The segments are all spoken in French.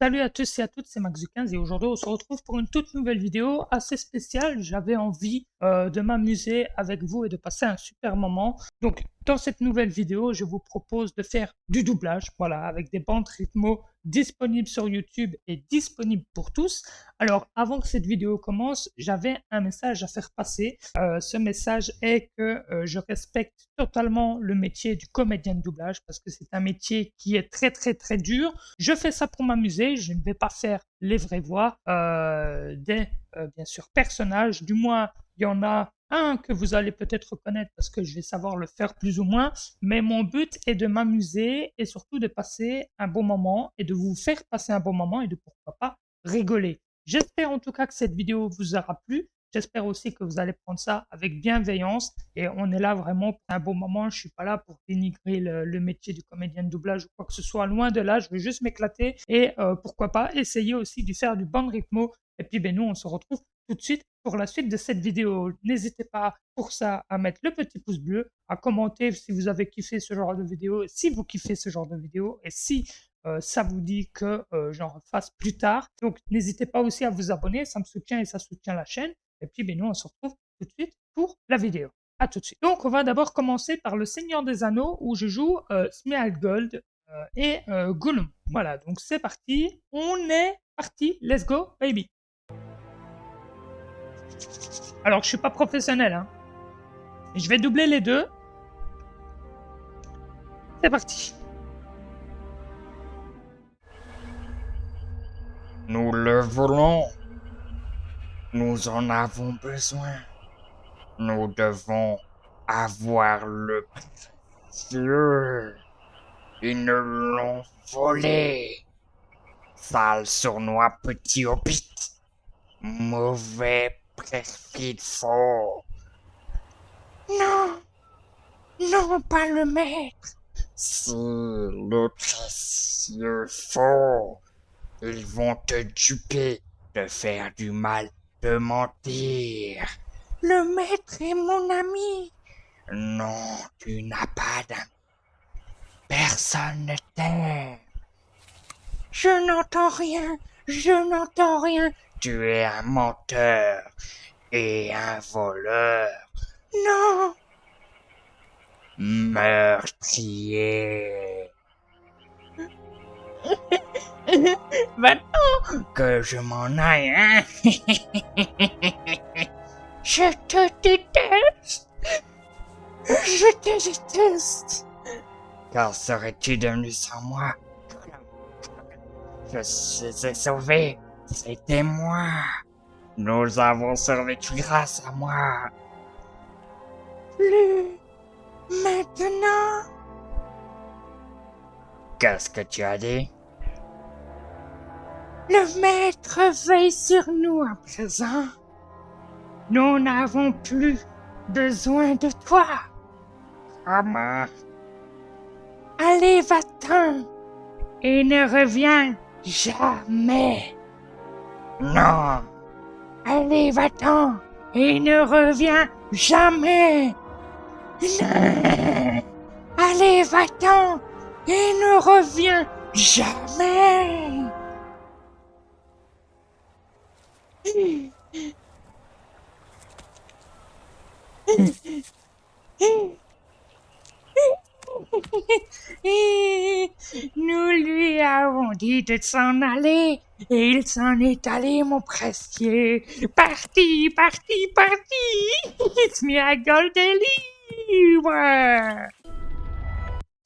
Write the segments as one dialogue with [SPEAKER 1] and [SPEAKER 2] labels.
[SPEAKER 1] Salut à tous et à toutes, c'est Max15 et aujourd'hui on se retrouve pour une toute nouvelle vidéo assez spéciale. J'avais envie de m'amuser avec vous et de passer un super moment. Donc dans cette nouvelle vidéo, je vous propose de faire du doublage, voilà, avec des bandes rythmo disponibles sur YouTube et disponibles pour tous. Alors avant que cette vidéo commence, j'avais un message à faire passer. Ce message est que je respecte totalement le métier du comédien de doublage parce que c'est un métier qui est très dur. Je fais ça pour m'amuser, je ne vais pas faire les vraies voix des, bien sûr, personnages. Du moins, il y en a un que vous allez peut-être reconnaître parce que je vais savoir le faire plus ou moins. Mais mon but est de m'amuser et surtout de passer un bon moment et de vous faire passer un bon moment et de pourquoi pas rigoler. J'espère en tout cas que cette vidéo vous aura plu. J'espère aussi que vous allez prendre ça avec bienveillance et on est là vraiment pour un bon moment. Je suis pas là pour dénigrer le métier du comédien de doublage ou quoi que ce soit. Loin de là, je veux juste m'éclater et pourquoi pas essayer aussi de faire du bon rythme. Et puis ben nous, on se retrouve tout de suite pour la suite de cette vidéo. N'hésitez pas pour ça à mettre le petit pouce bleu, à commenter si vous avez kiffé ce genre de vidéo, si vous kiffez ce genre de vidéo et si ça vous dit que j'en refasse plus tard. Donc n'hésitez pas aussi à vous abonner, ça me soutient et ça soutient la chaîne. Et puis ben nous, on se retrouve tout de suite pour la vidéo. À tout de suite. Donc on va d'abord commencer par le Seigneur des Anneaux où je joue Smeagol et Gollum. Voilà, donc c'est parti. On est parti. Let's go, baby. Alors je suis pas professionnel, hein. Je vais doubler les deux. C'est parti.
[SPEAKER 2] Nous le voulons. Nous en avons besoin. Nous devons avoir le précieux. Ils nous l'ont volé. Sale sournois petit hobbit. Mauvais perfide faux. Non, non, pas le maître. C'est le précieux faux. Ils vont te duper, te faire du mal, te mentir. Le maître est mon ami. Non, tu n'as pas d'ami. Personne ne t'aime. Je n'entends rien, je n'entends rien. Tu es un menteur et un voleur. Non. Meurtrier. Maintenant que je m'en aille, hein. Je te déteste. Je te déteste. Car serais-tu devenu sans moi? Je suis sauvé. C'était moi. Nous avons survécu grâce à moi. Plus maintenant. Qu'est-ce que tu as dit? Le maître veille sur nous à présent. Nous n'avons plus besoin de toi. Comment? Allez, va-t'en et ne reviens jamais. Non. Allez, va-t'en et ne reviens jamais. Non. Allez, va-t'en et ne reviens jamais. Nous lui avons dit de s'en aller et il s'en est allé, mon précieux. Parti, parti, parti. Smeagol est libre.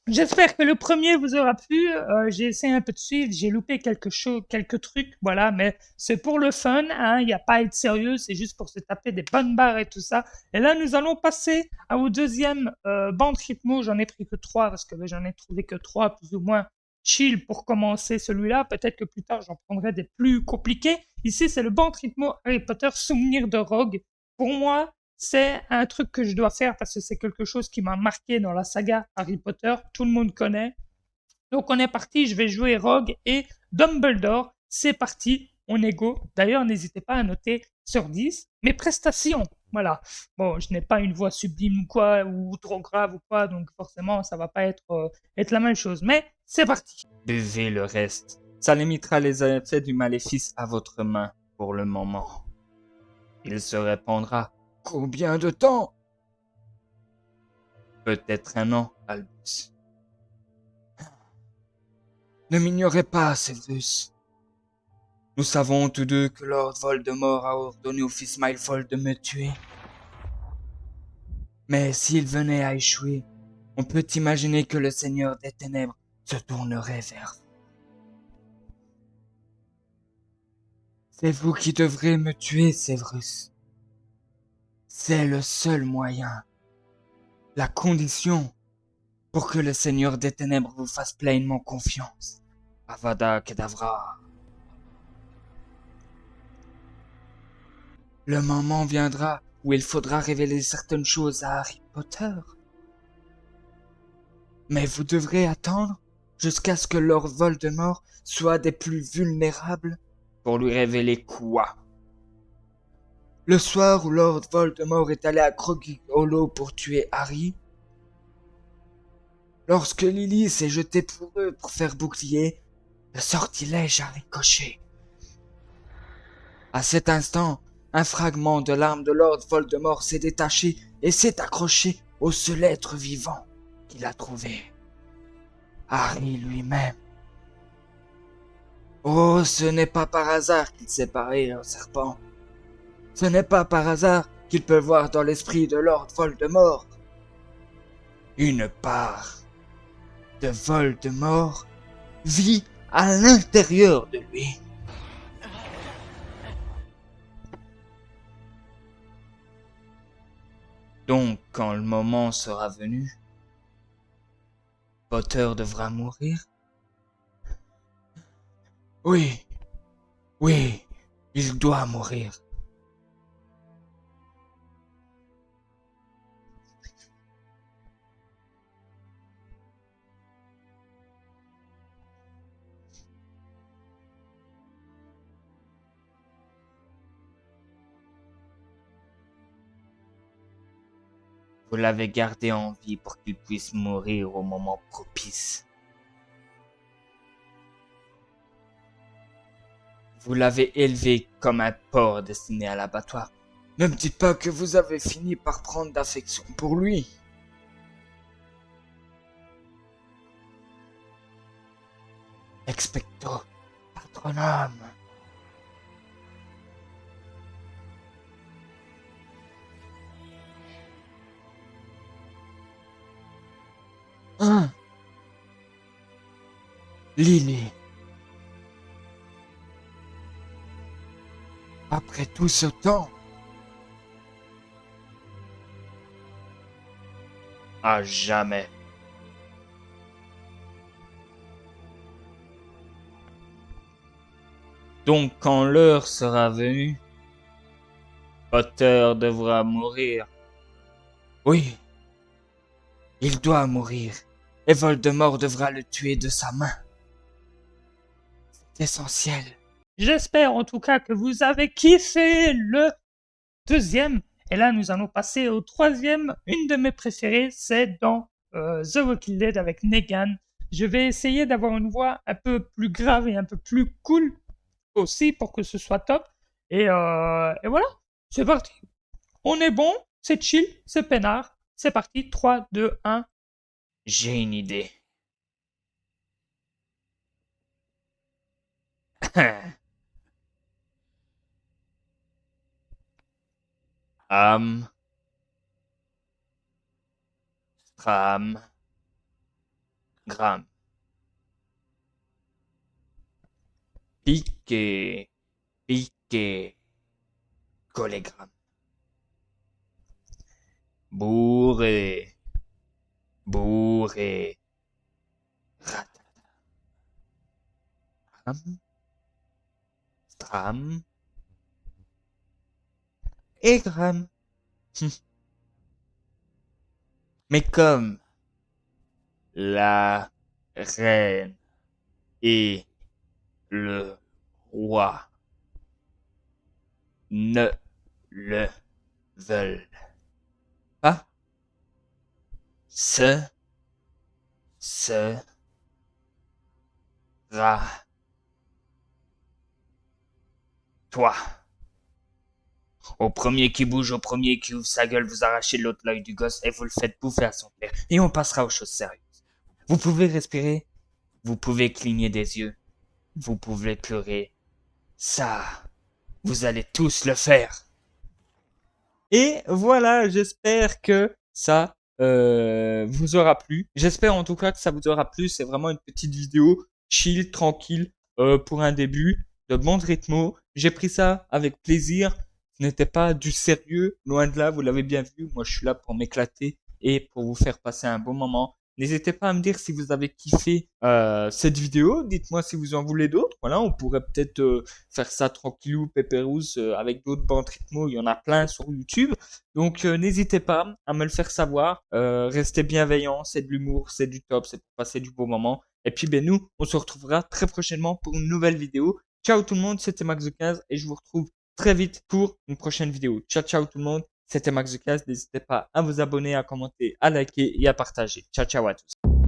[SPEAKER 1] J'espère que le premier vous aura plu. J'ai essayé un peu de suivre, j'ai loupé quelques trucs, voilà, mais c'est pour le fun, hein, il n'y a pas à être sérieux, c'est juste pour se taper des bonnes barres et tout ça. Et là, nous allons passer au deuxième bande rythmo. J'en ai pris que 3 parce que j'en ai trouvé que 3 plus ou moins chill pour commencer celui-là. Peut-être que plus tard, j'en prendrai des plus compliqués. Ici, c'est le bande rythmo Harry Potter Souvenir de Rogue. Pour moi, c'est un truc que je dois faire parce que c'est quelque chose qui m'a marqué dans la saga Harry Potter. Tout le monde connaît. Donc on est parti, je vais jouer Rogue et Dumbledore. C'est parti, on est go. D'ailleurs, n'hésitez pas à noter sur 10 mes prestations. Voilà. Bon, je n'ai pas une voix sublime ou quoi, ou trop grave ou quoi, donc forcément, ça va pas être la même chose. Mais c'est parti.
[SPEAKER 2] Buvez le reste
[SPEAKER 3] Ça limitera les effets du maléfice à votre main pour le moment. Il se répandra. Combien de temps? Peut-être 1 an, Albus. Ne m'ignorez pas, Severus. Nous savons tous deux que Lord Voldemort a ordonné au fils Malfoy de me tuer. Mais s'il venait à échouer, on peut imaginer que le Seigneur des Ténèbres se tournerait vers vous. C'est vous qui devrez me tuer, Severus. C'est le seul moyen, la condition pour que le Seigneur des Ténèbres vous fasse pleinement confiance. Avada Kedavra. Le moment viendra où il faudra révéler certaines choses à Harry Potter. Mais vous devrez attendre jusqu'à ce que Lord Voldemort soit des plus vulnérables pour lui révéler quoi? Le soir où Lord Voldemort est allé à Croggy Hollow pour tuer Harry, lorsque Lily s'est jetée pour eux pour faire bouclier, le sortilège a ricoché. À cet instant, un fragment de l'arme de Lord Voldemort s'est détaché et s'est accroché au seul être vivant qu'il a trouvé. Harry lui-même. Oh, ce n'est pas par hasard qu'il s'est paré au serpent. Ce n'est pas par hasard qu'il peut voir dans l'esprit de Lord Voldemort. Une part de Voldemort vit à l'intérieur de lui. Donc, quand le moment sera venu, Potter devra mourir? Oui, oui, il doit mourir. Vous l'avez gardé en vie pour qu'il puisse mourir au moment propice. Vous l'avez élevé comme un porc destiné à l'abattoir. Ne me dites pas que vous avez fini par prendre d'affection pour lui. Expecto Patronum. Hein? Lily. Après tout ce temps? À jamais. Donc quand l'heure sera venue, Potter devra mourir. Oui, il doit mourir, et Voldemort devra le tuer de sa main. C'est essentiel.
[SPEAKER 1] J'espère en tout cas que vous avez kiffé le deuxième. Et là, nous allons passer au troisième. Une de mes préférées, c'est dans The Walking Dead avec Negan. Je vais essayer d'avoir une voix un peu plus grave et un peu plus cool aussi pour que ce soit top. Et voilà, c'est parti. On est bon, c'est chill, c'est peinard. C'est parti, 3, 2, 1.
[SPEAKER 3] J'ai une idée. Am, Stram, Gram. Piqué, piqué, collégramme. Bourré, bourré, ratam, stram, et gram. Mais comme la reine et le roi ne le veulent pas, ce sera Toi, au premier qui bouge, au premier qui ouvre sa gueule, vous arrachez l'autre l'œil du gosse et vous le faites bouffer à son père. Et on passera aux choses sérieuses. Vous pouvez respirer, vous pouvez cligner des yeux, vous pouvez pleurer. Ça, vous allez tous le faire. Et voilà, j'espère que ça vous aura plu. J'espère en tout cas que ça vous aura plu. C'est vraiment une petite vidéo chill, tranquille, pour un début, de bon rythme. J'ai pris ça avec plaisir. Ce n'était pas du sérieux, loin de là, vous l'avez bien vu. Moi, je suis là pour m'éclater et pour vous faire passer un bon moment. N'hésitez pas à me dire si vous avez kiffé cette vidéo. Dites-moi si vous en voulez d'autres. Voilà, on pourrait peut-être faire ça tranquillou, pépérousse, avec d'autres bandes rythmo. Il y en a plein sur YouTube. Donc, n'hésitez pas à me le faire savoir. Restez bienveillants. C'est de l'humour, c'est du top, c'est pour passer du beau moment. Et puis, ben, nous, on se retrouvera très prochainement pour une nouvelle vidéo. Ciao tout le monde, c'était Max the 15 et je vous retrouve très vite pour une prochaine vidéo. Ciao, ciao tout le monde. C'était Max the 15. N'hésitez pas à vous abonner, à commenter, à liker et à partager. Ciao, ciao à tous.